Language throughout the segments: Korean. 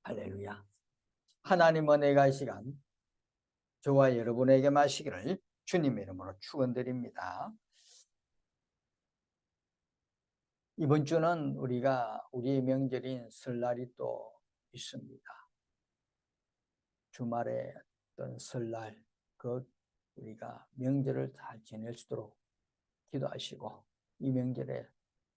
할렐루야. 하나님 은혜가 이 시간 저와 여러분에게 마시기를 주님의 이름으로 축원드립니다. 이번 주는 우리의 명절인 설날이 또 있습니다. 주말에 어떤 설날 우리가 명절을 잘 지낼 수 있도록 기도하시고, 이 명절에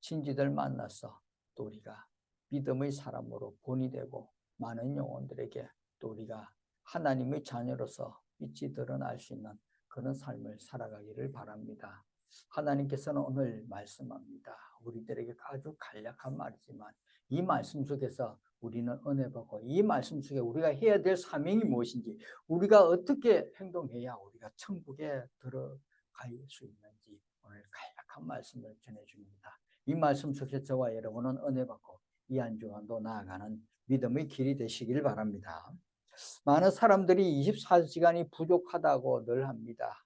친지들 만나서 또 우리가 믿음의 사람으로 본이 되고 많은 영혼들에게 또 우리가 하나님의 자녀로서 빛이 드러날 수 있는 그런 삶을 살아가기를 바랍니다. 하나님께서는 오늘 말씀합니다. 우리들에게 아주 간략한 말이지만 이 말씀 속에서 우리는 은혜 받고, 이 말씀 속에 우리가 해야 될 사명이 무엇인지, 우리가 어떻게 행동해야 우리가 천국에 들어갈 수 있는지 오늘 간략한 말씀을 전해줍니다. 이 말씀 속에 저와 여러분은 은혜 받고 이 한 주간도 나아가는 믿음의 길이 되시길 바랍니다. 많은 사람들이 24시간이 부족하다고 늘 합니다.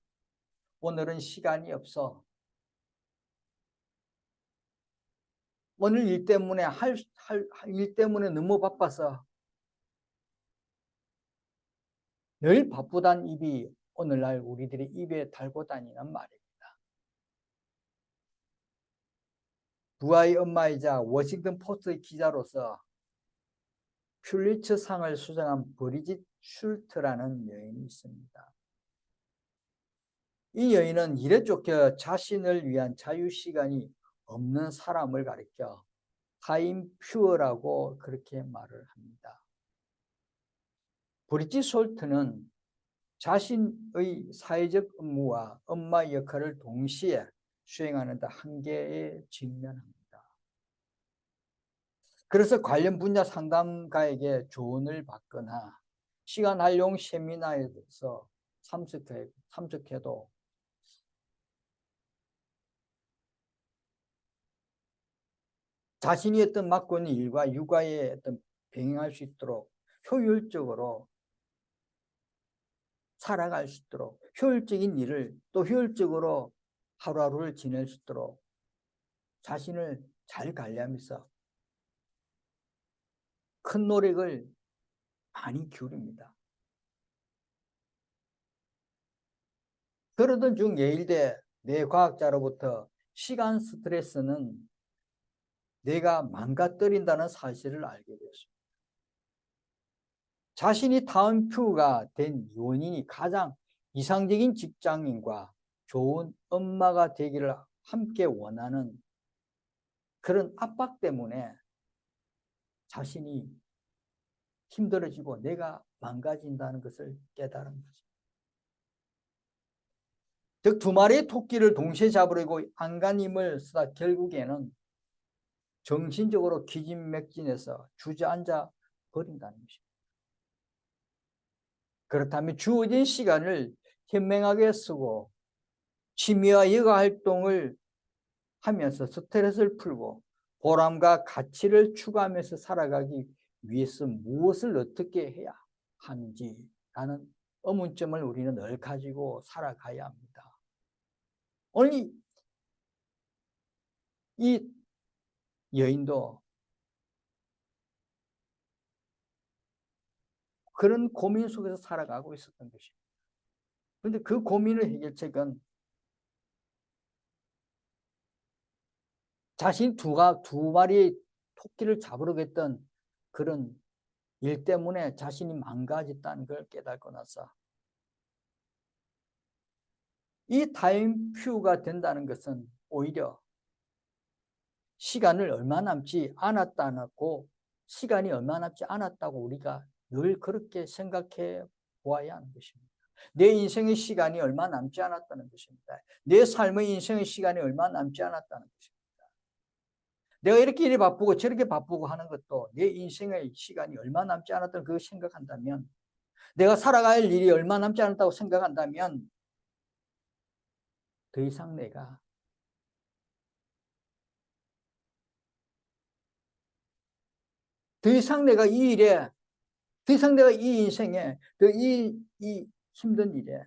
오늘은 시간이 없어. 오늘 일 때문에 일 때문에 너무 바빠서. 늘 바쁘단 입이 오늘날 우리들이 입에 달고 다니는 말입니다. 부하의 엄마이자 워싱턴 포스트 기자로서 퓰리처상을 수상한 브리짓 슐트라는 여인이 있습니다. 이 여인은 일에 쫓겨 자신을 위한 자유시간이 없는 사람을 가리켜 타임 퓨어라고 그렇게 말을 합니다. 브리짓 슐트는 자신의 사회적 업무와 엄마 역할을 동시에 수행하는 데 한계에 직면합니다. 그래서 관련 분야 상담가에게 조언을 받거나 시간 활용 세미나에서 참석해도 자신이 어떤 맡고 있는 일과 육아에 병행할 수 있도록 효율적으로 살아갈 수 있도록, 효율적인 일을 또 효율적으로 하루하루를 지낼 수 있도록 자신을 잘 관리하면서 큰 노력을 많이 기울입니다. 그러던 중 예일대 뇌과학자로부터 시간 스트레스는 내가 망가뜨린다는 사실을 알게 되었습니다. 자신이 다음 큐가 된 원인이 가장 이상적인 직장인과 좋은 엄마가 되기를 함께 원하는 그런 압박 때문에 자신이 힘들어지고 내가 망가진다는 것을 깨달은 것입니다. 즉, 두 마리의 토끼를 동시에 잡으려고 안간힘을 쓰다 결국에는 정신적으로 기진맥진해서 주저앉아 버린다는 것입니다. 그렇다면 주어진 시간을 현명하게 쓰고 취미와 여가 활동을 하면서 스트레스를 풀고 보람과 가치를 추구하면서 살아가기 위해서 무엇을 어떻게 해야 하는지라는 의문점을 우리는 늘 가지고 살아가야 합니다. 오늘 이 여인도 그런 고민 속에서 살아가고 있었던 것입니다. 그런데 그 고민의 해결책은 자신 두 마리의 토끼를 잡으려고 했던 그런 일 때문에 자신이 망가졌다는 걸 깨닫고 나서 이 타임퓨가 된다는 것은 오히려 시간을 얼마 남지 않았다고, 시간이 얼마 남지 않았다고 우리가 늘 그렇게 생각해 보아야 하는 것입니다. 내 인생의 시간이 얼마 남지 않았다는 것입니다. 내 삶의 인생의 시간이 얼마 남지 않았다는 것입니다. 내가 이렇게 바쁘고 저렇게 바쁘고 하는 것도 내 인생의 시간이 얼마 남지 않았다고 그걸 생각한다면, 내가 살아갈 일이 얼마 남지 않았다고 생각한다면 더 이상 내가 이 일에, 더 이상 내가 이 인생에, 이 힘든 일에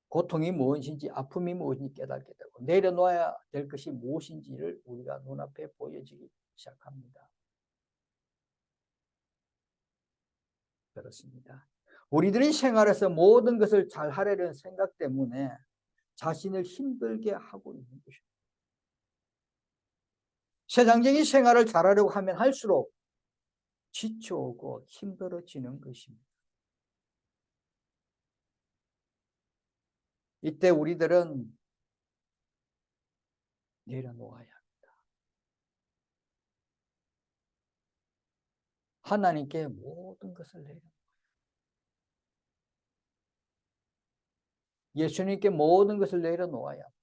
고통이 무엇인지, 아픔이 무엇인지 깨닫게 되고 내려놓아야 될 것이 무엇인지를 우리가 눈앞에 보여지기 시작합니다. 그렇습니다. 우리들이 생활에서 모든 것을 잘 하려는 생각 때문에 자신을 힘들게 하고 있는 것입니다. 세상적인 생활을 잘하려고 하면 할수록 지쳐오고 힘들어지는 것입니다. 이때 우리들은 내려놓아야 합니다. 하나님께 모든 것을 내려놓아야 합니다. 예수님께 모든 것을 내려놓아야 합니다.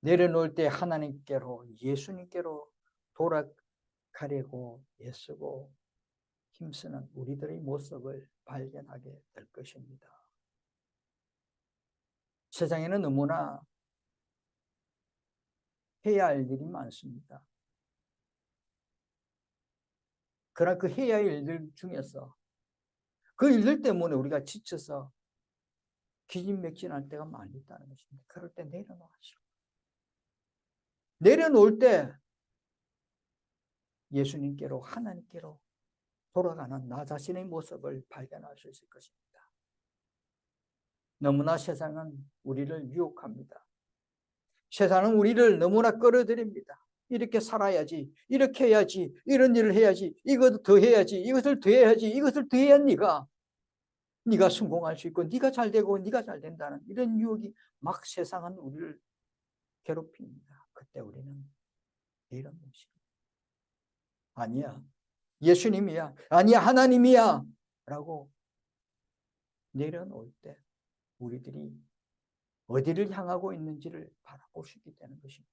내려놓을 때 하나님께로, 예수님께로 돌아가려고 애쓰고 힘쓰는 우리들의 모습을 발견하게 될 것입니다. 세상에는 너무나 해야 할 일이 많습니다. 그러나 그 해야 할 일들 중에서 그 일들 때문에 우리가 지쳐서 기진맥진할 때가 많이 있다는 것입니다. 그럴 때 내려놓으시고, 내려놓을 때 예수님께로, 하나님께로 돌아가는 나 자신의 모습을 발견할 수 있을 것입니다. 너무나 세상은 우리를 유혹합니다. 세상은 우리를 너무나 끌어들입니다. 이렇게 살아야지, 이렇게 해야지, 이런 일을 해야지, 이것도 더 해야지, 이것을 더 해야지, 이것을 더 해야 네가 성공할 수 있고 네가 잘 되고 네가 잘 된다는 이런 유혹이 막 세상은 우리를 괴롭힙니다. 그때 우리는 이런 것이 아니야, 예수님이야, 아니야, 하나님이야 라고 내려놓을 때 우리들이 어디를 향하고 있는지를 바라볼 수 있게 되는 것입니다.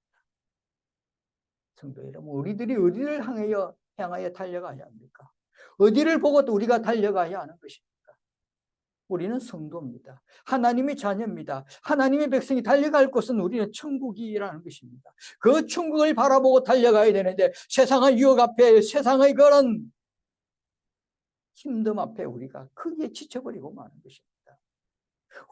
성도 여러분, 우리들이 어디를 향하여 달려가야 합니까? 어디를 보고 또 우리가 달려가야 하는 것입니까? 우리는 성도입니다. 하나님의 자녀입니다. 하나님의 백성이 달려갈 곳은 우리는 천국이라는 것입니다. 그 천국을 바라보고 달려가야 되는데 세상의 유혹 앞에, 세상의 그런 힘듦 앞에 우리가 크게 지쳐버리고 마는 것입니다.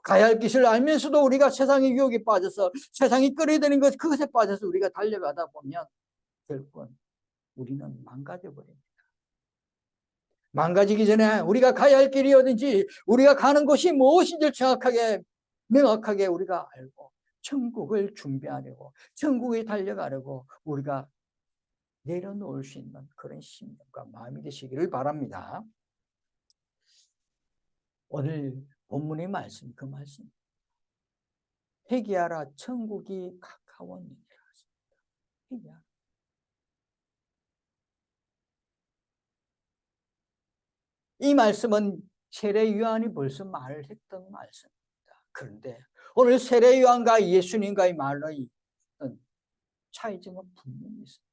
가야 할 길을 알면서도 우리가 세상의 유혹에 빠져서 세상이 끌어들이는 것, 그것에 빠져서 우리가 달려가다 보면 결국은 우리는 망가져 버립니다. 망가지기 전에 우리가 가야 할 길이 어딘지, 우리가 가는 곳이 무엇인지 정확하게, 명확하게 우리가 알고 천국을 준비하려고, 천국에 달려가려고 우리가 내려놓을 수 있는 그런 심령과 마음이 되시기를 바랍니다. 오늘 본문의 말씀, 그 말씀, 회개하라, 천국이 가까웠느니라. 회개하라. 이 말씀은 세례 요한이 벌써 말을 했던 말씀입니다. 그런데 오늘 세례 요한과 예수님과의 말의 차이점은 분명히 있습니다.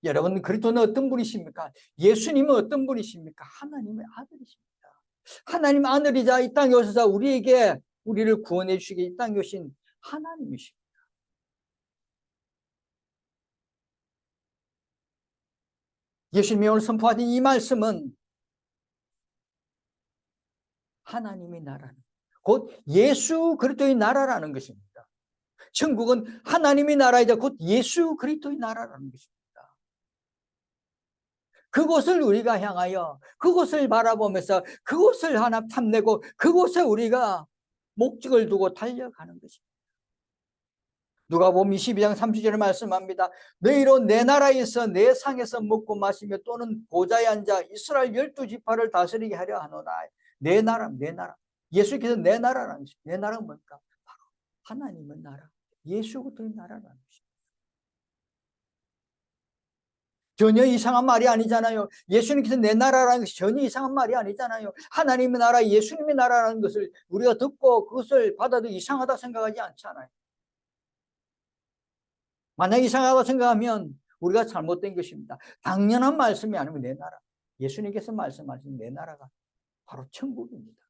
여러분, 그리스도는 어떤 분이십니까? 예수님은 어떤 분이십니까? 하나님의 아들이십니다. 하나님 아들이자 이 땅에 오셔서 우리를 구원해 주시기 이 땅에 오신 하나님이십니다. 예수님이 오늘 선포하신 이 말씀은 하나님의 나라는, 곧 예수 그리스도의 나라라는 것입니다. 천국은 하나님의 나라이자 곧 예수 그리스도의 나라라는 것입니다. 그곳을 우리가 향하여, 그곳을 바라보면서 그곳을 하나 탐내고 그곳에 우리가 목적을 두고 달려가는 것입니다. 누가복음 22장 30절에 말씀합니다. 너희로 내 나라에서 내 상에서 먹고 마시며 또는 보좌에 앉아 이스라엘 12지파를 다스리게 하려 하노라. 내 나라, 내 나라. 예수께서 내 나라라는 것입니다. 내 나라가 뭘까? 바로 하나님의 나라, 예수 그리스도의 나라라는 것입니다. 전혀 이상한 말이 아니잖아요. 예수님께서 내 나라라는 것이 전혀 이상한 말이 아니잖아요. 하나님의 나라, 예수님의 나라라는 것을 우리가 듣고 그것을 받아도 이상하다 생각하지 않잖아요. 만약 이상하다고 생각하면 우리가 잘못된 것입니다. 당연한 말씀이 아니면 내 나라, 예수님께서 말씀하신 내 나라가 바로 천국입니다.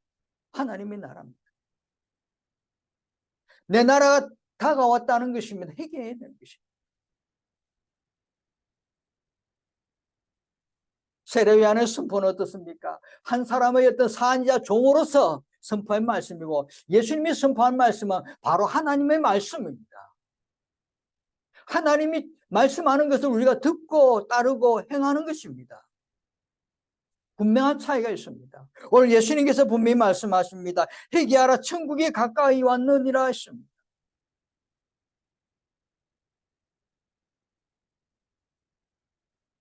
하나님의 나라입니다. 내 나라가 다가왔다는 것입니다. 회개해야 되는 것입니다. 세례요한의 선포는 어떻습니까? 한 사람의 어떤 사안자 종으로서 선포한 말씀이고, 예수님이 선포한 말씀은 바로 하나님의 말씀입니다. 하나님이 말씀하는 것을 우리가 듣고 따르고 행하는 것입니다. 분명한 차이가 있습니다. 오늘 예수님께서 분명히 말씀하십니다. 회개하라, 천국이 가까이 왔느니라 하십니다.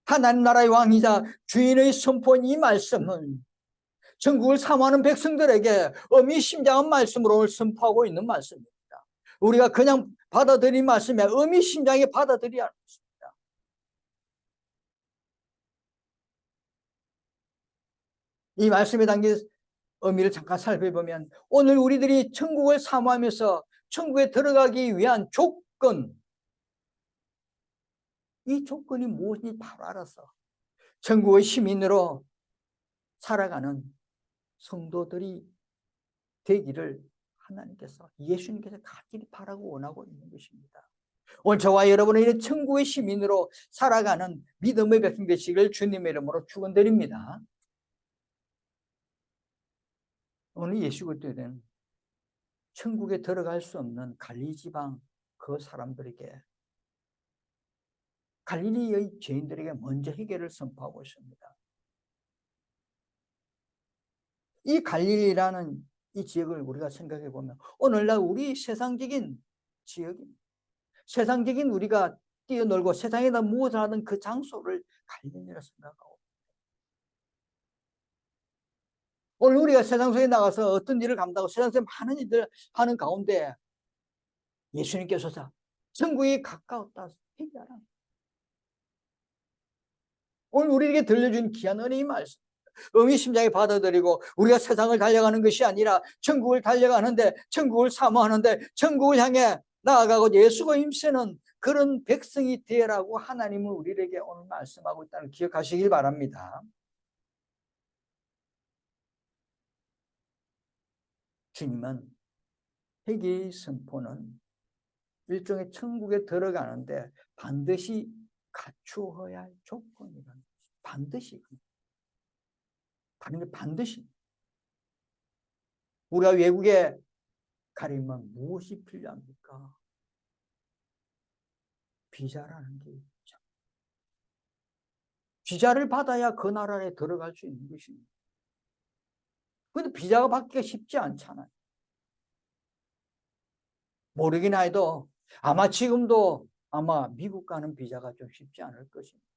하나님 나라의 왕이자 주인의 선포인 이 말씀은 천국을 사모하는 백성들에게 의미심장한 말씀으로 오늘 선포하고 있는 말씀입니다. 우리가 그냥 받아들인 말씀에 의미심장하게 받아들여야 하는 것입니다. 이 말씀에 담긴 의미를 잠깐 살펴보면, 오늘 우리들이 천국을 사모하면서 천국에 들어가기 위한 조건, 이 조건이 무엇인지 바로 알아서 천국의 시민으로 살아가는 성도들이 되기를 하나님께서, 예수님께서 간절히 바라고 원하고 있는 것입니다. 오늘 저와 여러분은 이런 천국의 시민으로 살아가는 믿음의 백성 되시기를 주님의 이름으로 축원드립니다. 오늘 예수 그리스도는 천국에 들어갈 수 없는 갈릴리 지방 그 사람들에게, 갈릴리의 죄인들에게 먼저 해결을 선포하고 있습니다. 이 갈릴리라는 이 지역을 우리가 생각해 보면 오늘날 우리 세상적인 지역입니다. 세상적인 우리가 뛰어놀고 세상에다 무엇을 하든 그 장소를 갈릴리라 생각하고, 오늘 우리가 세상 속에 나가서 어떤 일을 감당하고 세상 속에 많은 일을 하는 가운데 예수님께서 천국이 가까웠다 얘기하라. 오늘 우리에게 들려준 귀한 은혜의 말씀, 의미심장히 받아들이고 우리가 세상을 달려가는 것이 아니라 천국을 달려가는데, 천국을 사모하는데 천국을 향해 나아가고 예수가 힘쓰는 그런 백성이 되라고 하나님은 우리에게 오늘 말씀하고 있다는 기억하시길 바랍니다. 주님은 회개의 선포는 일종의 천국에 들어가는데 반드시 갖추어야 할 조건이라는 것이, 반드시, 다른 게 반드시. 우리가 외국에 가려면 무엇이 필요합니까? 비자라는 게 있죠. 비자를 받아야 그 나라에 들어갈 수 있는 것입니다. 그런데 비자가 받기가 쉽지 않잖아요. 모르긴 해도 아마 지금도 아마 미국 가는 비자가 좀 쉽지 않을 것입니다.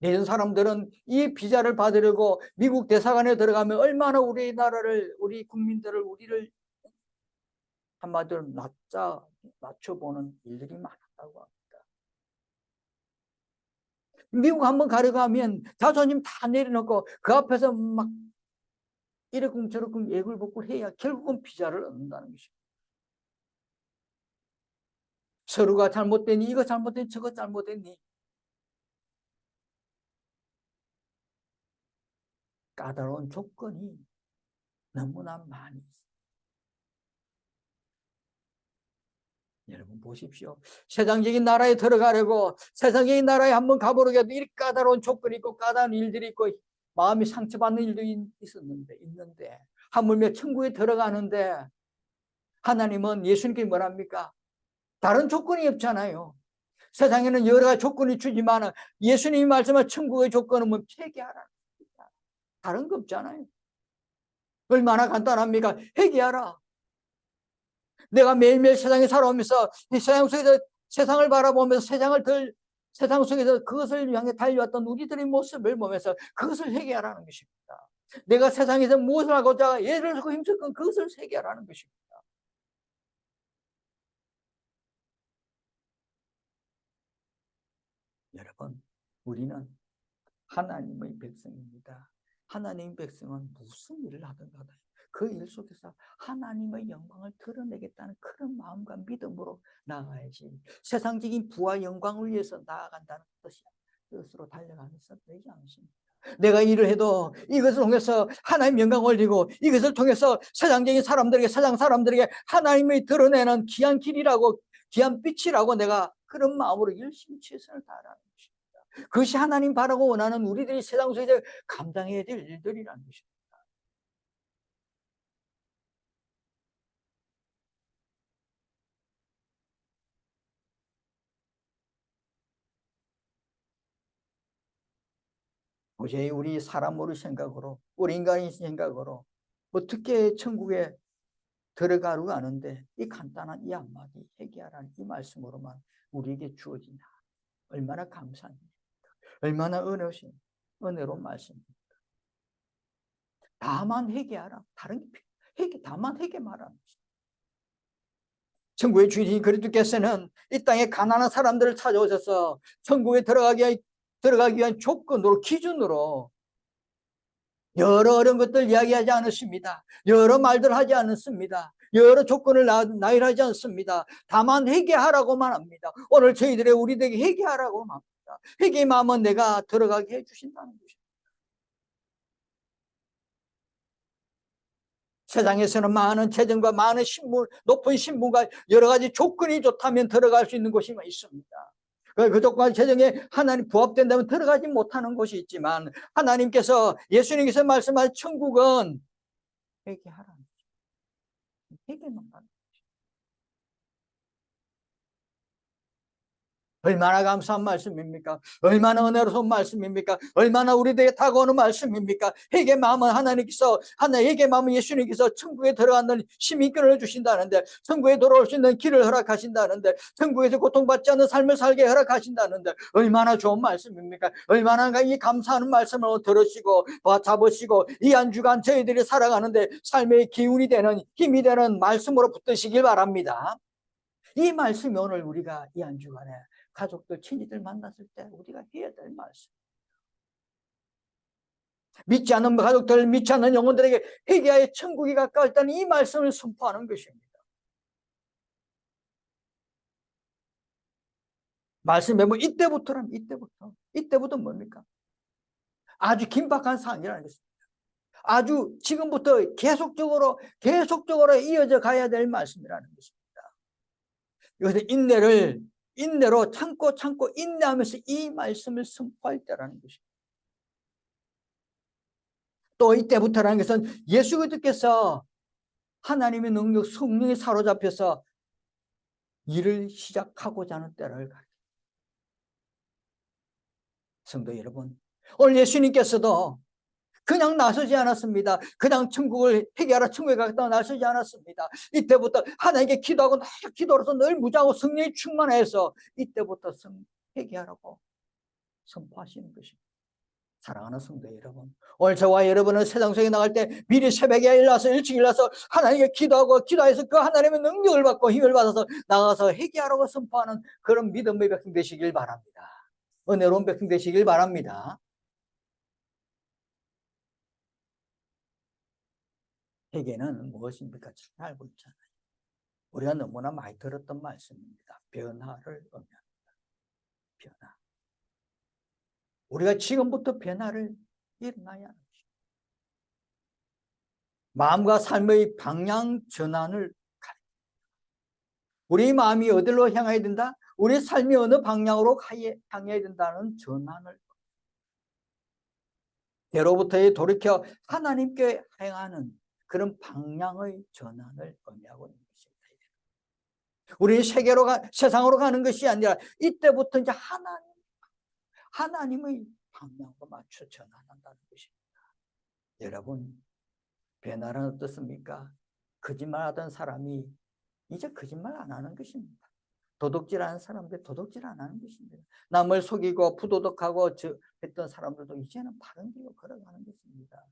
이런 사람들은 이 비자를 받으려고 미국 대사관에 들어가면 얼마나 우리나라를, 우리 국민들을, 우리를 한마디로 낮춰보는 일들이 많았다고 합니다. 미국 한번 가려고 하면 자존심 다 내려놓고 그 앞에서 막 이러쿵 저러쿵 애굴복굴 해야 결국은 비자를 얻는다는 것입니다. 서류가 잘못되니, 이거 잘못되니, 저거 잘못되니, 까다로운 조건이 너무나 많이 있습니다. 여러분 보십시오. 세상적인 나라에 들어가려고 세상적인 나라에 한번 가보려고 해도 이렇게 까다로운 조건이 있고 까다로운 일들이 있고 마음이 상처받는 일도 있는데 하물며 천국에 들어가는데 하나님은, 예수님께 뭐랍니까? 다른 조건이 없잖아요. 세상에는 여러 가지 조건이 주지만 예수님이 말씀한 천국의 조건은 뭐 회개하라. 다른 거 없잖아요. 얼마나 간단합니까? 회개하라. 내가 매일매일 세상에 살아오면서 이 세상 속에서 세상을 바라보면서 세상 속에서 그것을 향해 달려왔던 우리들의 모습을 보면서 그것을 회개하라는 것입니다. 내가 세상에서 무엇을 하고자 애를 쓰고 힘쓸 건 그것을 회개하라는 것입니다. 여러분, 우리는 하나님의 백성입니다. 하나님의 백성은 무슨 일을 하든 간에 그 일 속에서 하나님의 영광을 드러내겠다는 그런 마음과 믿음으로 나아가야지, 세상적인 부와 영광을 위해서 나아간다는 뜻으로 달려가면서 되지 않습니다. 내가 일을 해도 이것을 통해서 하나님 영광 올리고 이것을 통해서 세상적인 사람들에게, 세상 사람들에게 하나님의 드러내는 귀한 길이라고, 귀한 빛이라고 내가 그런 마음으로 열심히 최선을 다하라는 것입니다. 그것이 하나님 바라고 원하는 우리들이 세상 속에서 감당해야 될 일들이라는 것입니다. 도저히 우리 사람으로 생각으로, 우리 인간의 생각으로 어떻게 천국에 들어가려고 하는데 이 간단한 이 한마디 회개하라는 이 말씀으로만 우리에게 주어지냐. 얼마나 감사합니다. 얼마나 은혜로운 말씀입니다. 다만 회개하라. 다른 게 회개, 다만 회개만 하라. 천국의 주인 그리스도께서는 이 땅에 가난한 사람들을 찾아오셔서 천국에 들어가기 위한 조건으로, 기준으로 여러 어려운 것들 이야기하지 않았습니다. 여러 말들 하지 않았습니다. 여러 조건을 나열하지 않습니다. 다만 회개하라고만 합니다. 오늘 저희들의 우리에게 회개하라고만 합니다. 회개의 마음은 내가 들어가게 해주신다는 것입니다. 세상에서는 많은 재정과 많은 신분, 높은 신분과 여러 가지 조건이 좋다면 들어갈 수 있는 곳이 있습니다. 그 조건과 재정에 하나님 부합된다면 들어가지 못하는 곳이 있지만 하나님께서, 예수님께서 말씀하신 천국은 회개하라는 거죠. 회개만 하는. 얼마나 감사한 말씀입니까? 얼마나 은혜로운 말씀입니까? 얼마나 우리에게 다가오는 말씀입니까? 회개 마음은 회개 마음은 예수님께서 천국에 들어가는 힘이 끊어주신다는데, 천국에 돌아올 수 있는 길을 허락하신다는데, 천국에서 고통받지 않는 삶을 살게 허락하신다는데, 얼마나 좋은 말씀입니까? 얼마나 이 감사하는 말씀을 들으시고 잡으시고 이 한 주간 저희들이 살아가는데 삶의 기운이 되는, 힘이 되는 말씀으로 붙드시길 바랍니다. 이 말씀이 오늘 우리가 이 한 주간에 가족들, 친지들 만났을 때 우리가 해야 될 말씀. 믿지 않는 가족들, 믿지 않는 영혼들에게 회개하여 천국이 가까웠다는 이 말씀을 선포하는 것입니다. 말씀에 뭐 이때부터라면 이때부터 뭡니까? 아주 긴박한 상황이라는 것입니다. 아주 지금부터 계속적으로 이어져 가야 될 말씀이라는 것입니다. 이것은 인내로 참고 인내하면서 이 말씀을 선포할 때라는 것입니다. 또 이때부터라는 것은 예수 그리스도께서 하나님의 능력, 성령에 사로잡혀서 일을 시작하고자 하는 때를 가르칩니다. 성도 여러분, 오늘 예수님께서도 그냥 나서지 않았습니다. 그냥 천국을 회개하라, 천국에 가겠다고 나서지 않았습니다. 이때부터 하나님께 기도하고 기도로서 늘 무장하고 성령이 충만해서 이때부터 회개하라고 선포하시는 것입니다. 사랑하는 성도 여러분, 오늘 저와 여러분은 세상 속에 나갈 때 미리 새벽에 일찍 일어나서 하나님께 기도해서 그 하나님의 능력을 받고 힘을 받아서 나가서 회개하라고 선포하는 그런 믿음의 백성 되시길 바랍니다. 은혜로운 백성 되시길 바랍니다. 회개는 무엇입니까? 잘 알고 있잖아요. 우리가 너무나 많이 들었던 말씀입니다. 변화를 의미합니다. 변화. 우리가 지금부터 변화를 일어나야 합니다. 마음과 삶의 방향 전환을 우리 마음이 어디로 향해야 된다? 우리 삶이 어느 방향으로 향해야 된다는 전환을, 대로부터의 돌이켜 하나님께 행하는 그런 방향의 전환을 의미하고 있는 것입니다. 우리 세상으로 가는 것이 아니라 이때부터 이제 하나님의 방향으로 맞춰 전환한다는 것입니다. 여러분, 변화는 어떻습니까? 거짓말하던 사람이 이제 거짓말 안 하는 것입니다. 도둑질하는 사람들 도둑질 안 하는 것입니다. 남을 속이고 부도덕하고 했던 사람들도 이제는 바른 길로 걸어가는 것입니다.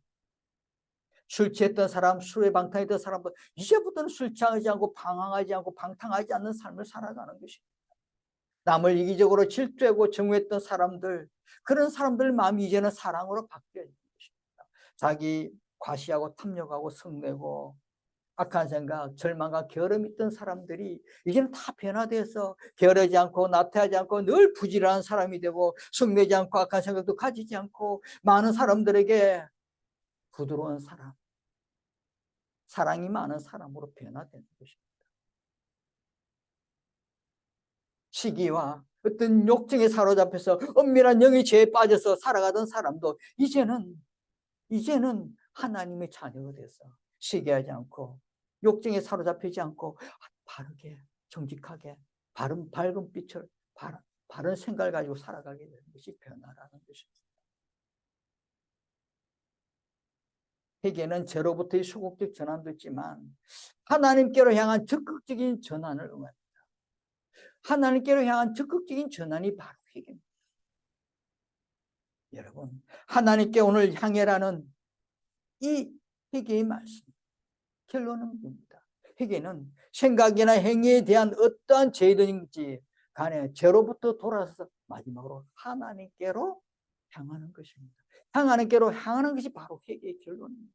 술 취했던 사람, 술에 방탕했던 사람도 이제부터는 술 취하지 않고 방황하지 않고 방탕하지 않는 삶을 살아가는 것입니다. 남을 이기적으로 질투하고 정죄했던 사람들, 그런 사람들 마음이 이제는 사랑으로 바뀌어야 되는 것입니다. 자기 과시하고 탐욕하고 성내고 악한 생각, 절망과 게으름이 있던 사람들이 이제는 다 변화돼서 게으르지 않고 나태하지 않고 늘 부지런한 사람이 되고 성내지 않고 악한 생각도 가지지 않고 많은 사람들에게 부드러운 사람, 사랑이 많은 사람으로 변화되는 것입니다. 시기와 어떤 욕정에 사로잡혀서 엄밀한 영의 죄에 빠져서 살아가던 사람도 이제는 하나님의 자녀가 돼서 시기하지 않고 욕정에 사로잡히지 않고 바르게 정직하게 밝은 빛을 바른 생각을 가지고 살아가게 되는 것이 변화라는 것입니다. 회개는 죄로부터의 소극적 전환도 있지만 하나님께로 향한 적극적인 전환을 응합니다. 하나님께로 향한 적극적인 전환이 바로 회개입니다. 여러분, 하나님께 오늘 향해라는 이 회개의 말씀, 결론은 뭡니다. 회개는 생각이나 행위에 대한 어떠한 죄든지 간에 죄로부터 돌아서서 마지막으로 하나님께로 향하는 것입니다. 하나님께로 향하는 것이 바로 회개의 결론입니다.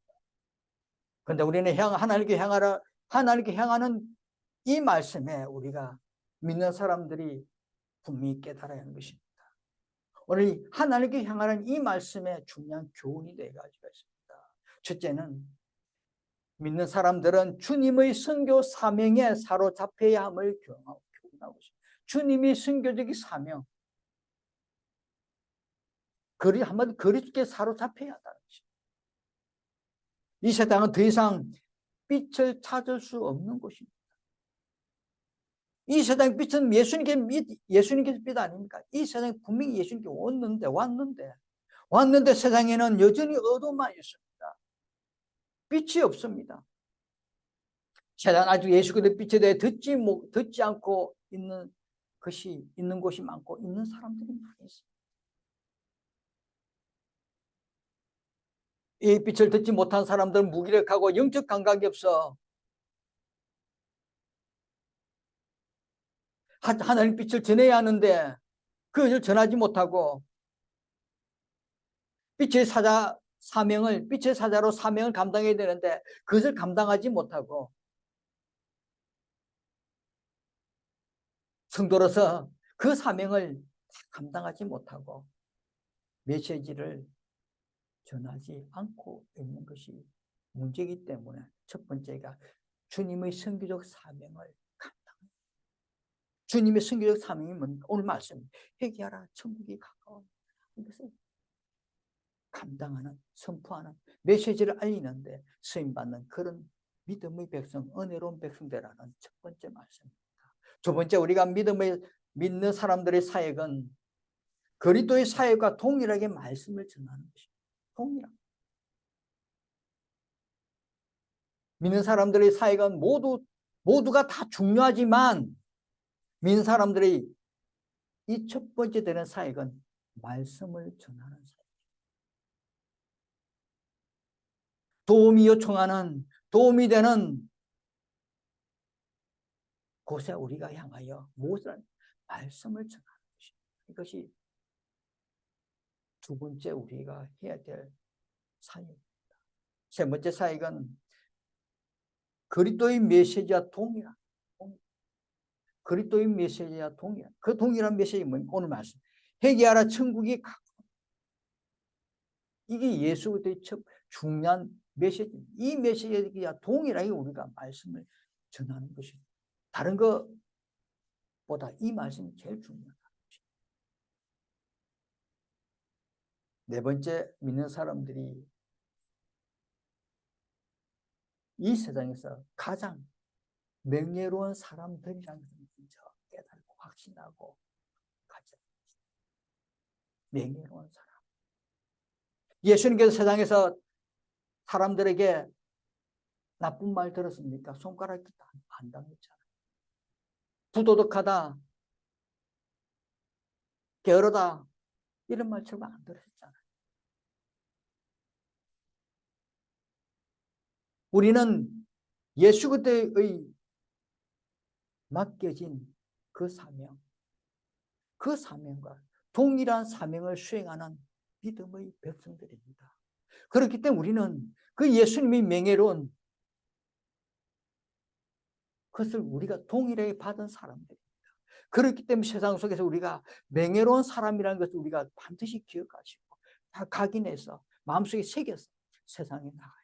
그런데 우리는 하나님께 향하는 이 말씀에 우리가 믿는 사람들이 분명히 깨달아야 하는 것입니다. 오늘 하나님께 향하는 이 말씀에 중요한 교훈이 네 가지가 있습니다. 첫째는 믿는 사람들은 주님의 선교 사명에 사로잡혀야 함을 교훈하고 있습니다. 주님의 선교적인 사명, 한마디 그리스도께 사로잡혀야 한다는 것입니다. 이 세상은 더 이상 빛을 찾을 수 없는 곳입니다. 이 세상의 빛은 예수님께서 빛 아닙니까? 이 세상에 분명히 예수님께 왔는데 세상에는 여전히 어둠만 있습니다. 빛이 없습니다. 세상 아직 예수 그리스도의 빛에 대해 듣지 않고 있는 곳이 많고 있는 사람들이 많이 있습니다. 이 빛을 듣지 못한 사람들은 무기력하고 영적 감각이 없어 하나님 빛을 전해야 하는데 그것을 전하지 못하고 빛의 사자로 사명을 감당해야 되는데 그것을 감당하지 못하고 성도로서 그 사명을 감당하지 못하고 메시지를 전하지 않고 있는 것이 문제이기 때문에 첫 번째가 주님의 선교적 사명을 감당합니다. 주님의 선교적 사명이 오늘 말씀 회개하라 천국이 가까워 이것을 감당하는 선포하는 메시지를 알리는데 쓰임받는 그런 믿음의 백성 은혜로운 백성되라는 첫 번째 말씀입니다. 두 번째 우리가 믿는 사람들의 사역은 그리스도의 사역과 동일하게 말씀을 전하는 것입니다. 동일하게 믿는 사람들의 사역은 모두가 다 중요하지만 믿는 사람들의 이 첫 번째 되는 사역은 말씀을 전하는 사역. 도움이 되는 곳에 우리가 향하여 무엇을 말씀을 전하는 것입니다. 이것이 두 번째 우리가 해야 될 사역입니다. 세 번째 사역은 그리스도의 메시지와 동일한 그 동일한 메시지 오늘 말씀 회개하라 천국이 가까워. 이게 예수 그리스도의 첫 중요한 메시지. 이 메시지와 동일하게 우리가 말씀을 전하는 것입니다. 다른 것보다 이 말씀이 제일 중요하다. 네 번째 믿는 사람들이 이 세상에서 가장 명예로운 사람들이라는 것을 깨닫고 확신하고 가자. 명예로운 사람. 예수님께서 세상에서 사람들에게 나쁜 말 들었습니까? 손가락 안 당했잖아요. 부도덕하다, 게으르다 이런 말처럼 안 들으셨잖아요. 우리는 예수 그리스도의 맡겨진 그 사명과 동일한 사명을 수행하는 믿음의 백성들입니다. 그렇기 때문에 우리는 그 예수님이 명예로운 그것을 우리가 동일하게 받은 사람들입니다. 그렇기 때문에 세상 속에서 우리가 명예로운 사람이라는 것을 우리가 반드시 기억하시고 다 각인해서 마음속에 새겨서 세상에 나가요.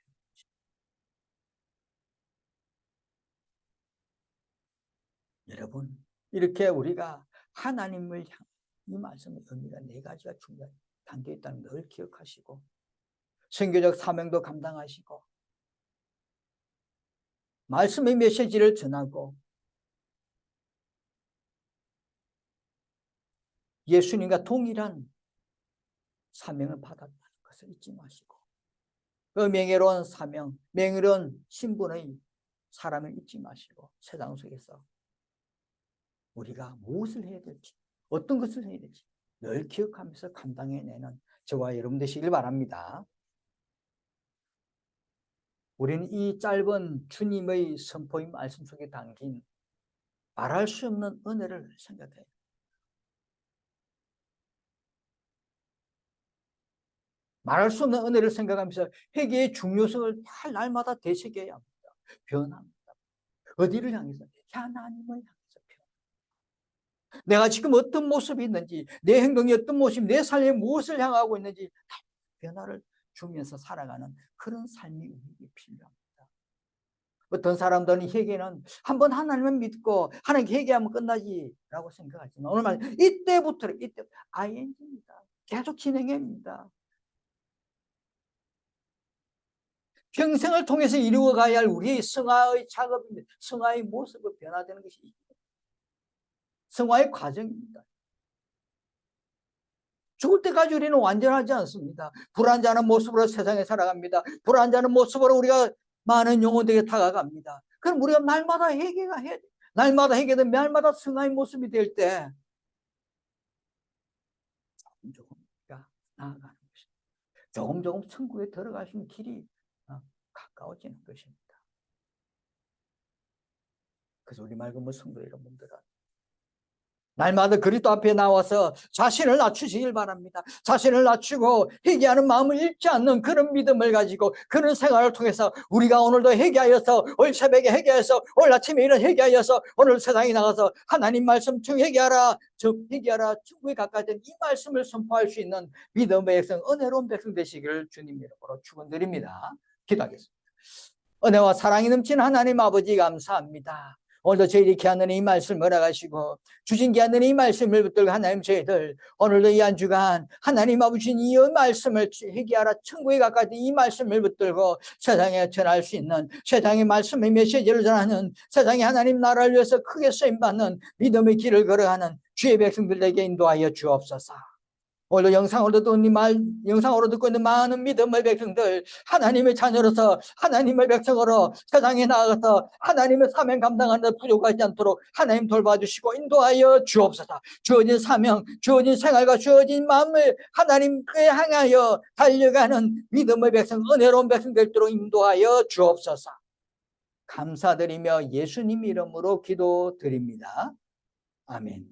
여러분, 이렇게 우리가 하나님을 향, 이 말씀의 의미가 네 가지가 중요하게 담겨 있다는 걸 늘 기억하시고 선교적 사명도 감당하시고 말씀의 메시지를 전하고 예수님과 동일한 사명을 받았다는 것을 잊지 마시고 그 명예로운 사명, 명예로운 신분의 사람을 잊지 마시고 세상 속에서 우리가 무엇을 해야 될지 어떤 것을 해야 될지 늘 기억하면서 감당해내는 저와 여러분 되시길 바랍니다. 우리는 이 짧은 주님의 선포의 말씀 속에 담긴 말할 수 없는 은혜를 생각해요. 말할 수 없는 은혜를 생각하면서 회개의 중요성을 날마다 되새겨야 합니다. 변합니다. 어디를 향해서? 하나님을 향해서 변합니다. 내가 지금 어떤 모습이 있는지, 내 행동이 어떤 모습, 내 삶에 무엇을 향하고 있는지 변화를 주면서 살아가는 그런 삶이 우리에게 필요합니다. 어떤 사람들은 회개는 한번 하나님을 믿고 하나님 회개하면 끝나지 라고 생각하지만 오늘 말 이때부터 ING입니다. 계속 진행합니다. 평생을 통해서 이루어가야 할 우리의 성화의 작업입니다. 성화의 모습을 변화되는 것이 성화의 과정입니다. 죽을 때까지 우리는 완전하지 않습니다. 불완전한 모습으로 세상에 살아갑니다. 불완전한 모습으로 우리가 많은 영혼들에게 다가갑니다. 그럼 우리가 날마다 회개가 해야 돼. 날마다 회개된 날마다 성화의 모습이 될 때 조금 우리가 나아가는 것입니다. 조금 천국에 들어갈 수 있는 길이 가까워지는 것입니다. 그래서 우리 맑은 성도 여러분들은 날마다 그리스도 앞에 나와서 자신을 낮추시길 바랍니다. 자신을 낮추고 회개하는 마음을 잃지 않는 그런 믿음을 가지고 그런 생활을 통해서 우리가 오늘도 회개하여서 오늘 새벽에 회개해서 오늘 아침에 일어나 회개하여서 오늘 세상에 나가서 하나님 말씀 중 회개하라 회개하라 천국에 가까이 된 이 말씀을 선포할 수 있는 믿음의 백성 은혜로운 백성 되시기를 주님 이름으로 축원드립니다. 기도하겠습니다. 은혜와 사랑이 넘치는 하나님 아버지 감사합니다. 오늘도 저희들이 귀한 이 말씀을 허락하시고 주신 귀한 이 말씀을 붙들고 하나님 저희들 오늘도 이 한 주간 하나님 아버지 이 말씀을 회개하라 천국에 가까이 이 말씀을 붙들고 세상에 전할 수 있는 세상의 말씀의 메시지를 전하는 세상에 하나님 나라를 위해서 크게 쓰임받는 믿음의 길을 걸어가는 주의 백성들에게 인도하여 주옵소서. 오늘 영상으로 듣고 있는 많은 믿음의 백성들 하나님의 자녀로서 하나님의 백성으로 세상에 나가서 하나님의 사명 감당하는 데 부족하지 않도록 하나님 돌봐주시고 인도하여 주옵소서. 주어진 사명 주어진 생활과 주어진 마음을 하나님께 향하여 달려가는 믿음의 백성 은혜로운 백성 되도록 인도하여 주옵소서. 감사드리며 예수님 이름으로 기도드립니다. 아멘.